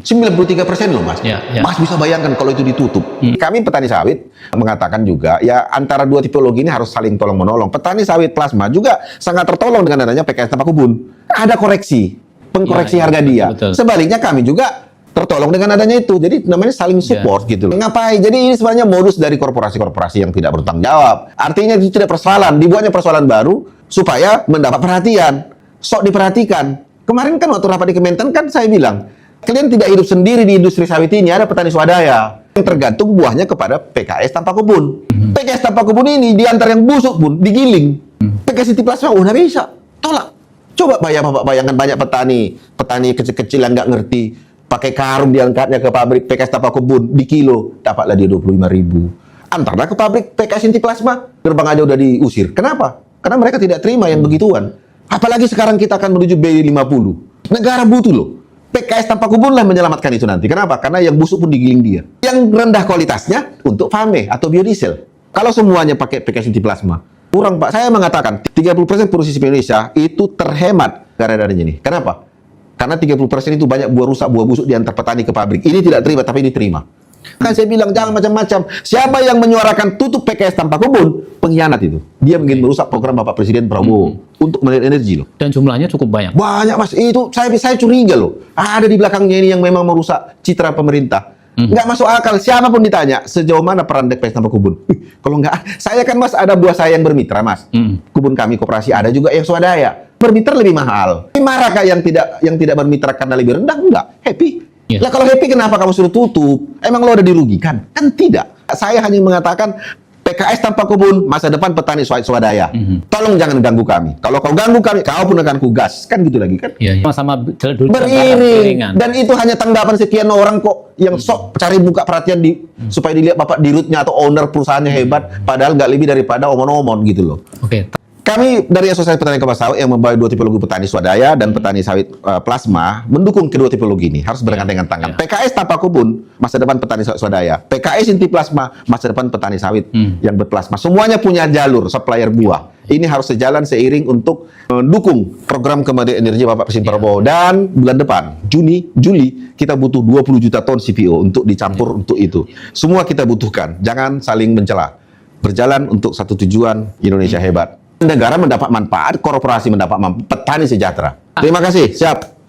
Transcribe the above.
93% loh Mas. Mas bisa bayangkan kalau itu ditutup. Kami petani sawit mengatakan juga ya antara dua tipologi ini harus saling tolong-menolong. Petani sawit plasma juga sangat tertolong dengan adanya PKS Tapak Kebun. Ada koreksi, pengkoreksi harga dia. Betul. Sebaliknya kami juga tertolong dengan adanya itu. Jadi namanya saling support gitu loh. Ngapain? Jadi ini sebenarnya modus dari korporasi-korporasi yang tidak bertanggung jawab. Artinya itu tidak persoalan, dibuatnya persoalan baru supaya mendapat perhatian. Sok diperhatikan. Kemarin kan waktu rapat di Kementan kan saya bilang, kalian tidak hidup sendiri di industri sawit ini, ada petani swadaya yang tergantung buahnya kepada PKS Tapak Kebun. PKS Tapak Kebun ini diantar yang busuk pun digiling. PKS Inti Plasma udah bisa, tolak. Coba bayangkan banyak petani kecil-kecil yang nggak ngerti, pakai karung diangkatnya ke pabrik PKS Tapak Kebun di kilo, dapatlah dia 25.000. Antarlah ke pabrik PKS Inti Plasma, gerbang aja udah diusir. Kenapa? Karena mereka tidak terima yang begituan. Apalagi sekarang kita akan menuju B50. Negara butuh loh. PKS Tapak Kebun lah menyelamatkan itu nanti. Kenapa? Karena yang busuk pun digiling dia. Yang rendah kualitasnya untuk FAME atau biodiesel. Kalau semuanya pakai PKS Inti Plasma, kurang Pak. Saya mengatakan 30% produksi Indonesia itu terhemat gara-gara ini. Kenapa? Karena 30% itu banyak buah rusak, buah busuk diantar petani ke pabrik. Ini tidak terima, tapi diterima. Kan saya bilang jangan macam-macam. Siapa yang menyuarakan tutup PKS Tapak Kebun, pengkhianat itu. Dia ingin merusak program Bapak Presiden Prabowo untuk melihat energi loh. Dan jumlahnya cukup banyak. Banyak Mas, itu saya curiga loh. Ada di belakangnya ini yang memang merusak citra pemerintah. Nggak masuk akal. Siapapun ditanya sejauh mana peran PKS Tapak Kebun. Kalau nggak, saya kan Mas ada buah saya yang bermitra Mas. Kebun kami koperasi ada juga yang swadaya. Bermitra lebih mahal. Marahkah yang tidak bermitra karena lebih rendah? Enggak, happy. Lah kalau happy kenapa kamu suruh tutup? Emang lo udah dirugikan? Kan tidak. Saya hanya mengatakan PKS Tapak Kebun, masa depan petani swadaya. Tolong jangan ganggu kami. Kalau kau ganggu kami, kau pun akan kugas. Kan gitu lagi kan? Sama beriring. Dan itu hanya tanggapan sekian orang kok yang sok cari buka perhatian supaya dilihat bapak dirutnya atau owner perusahaannya hebat. Padahal nggak lebih daripada omon-omon gitu loh. Kami dari Asosiasi Petani Kelapa Sawit yang membawa dua tipologi petani swadaya dan petani sawit plasma mendukung kedua tipologi ini harus bergandengan tangan. PKS Tapak Kebun masa depan petani sawit swadaya, PKS Inti Plasma masa depan petani sawit yang berplasma. Semuanya punya jalur supplier buah. Ini harus sejalan seiring untuk mendukung program Kementerian Energi Bapak Presiden Prabowo. Dan bulan depan Juli kita butuh 20 juta ton CPO untuk dicampur untuk itu. Semua kita butuhkan. Jangan saling mencela. Berjalan untuk satu tujuan, Indonesia hebat. Negara mendapat manfaat, korporasi mendapat manfaat, petani sejahtera. Terima kasih, siap.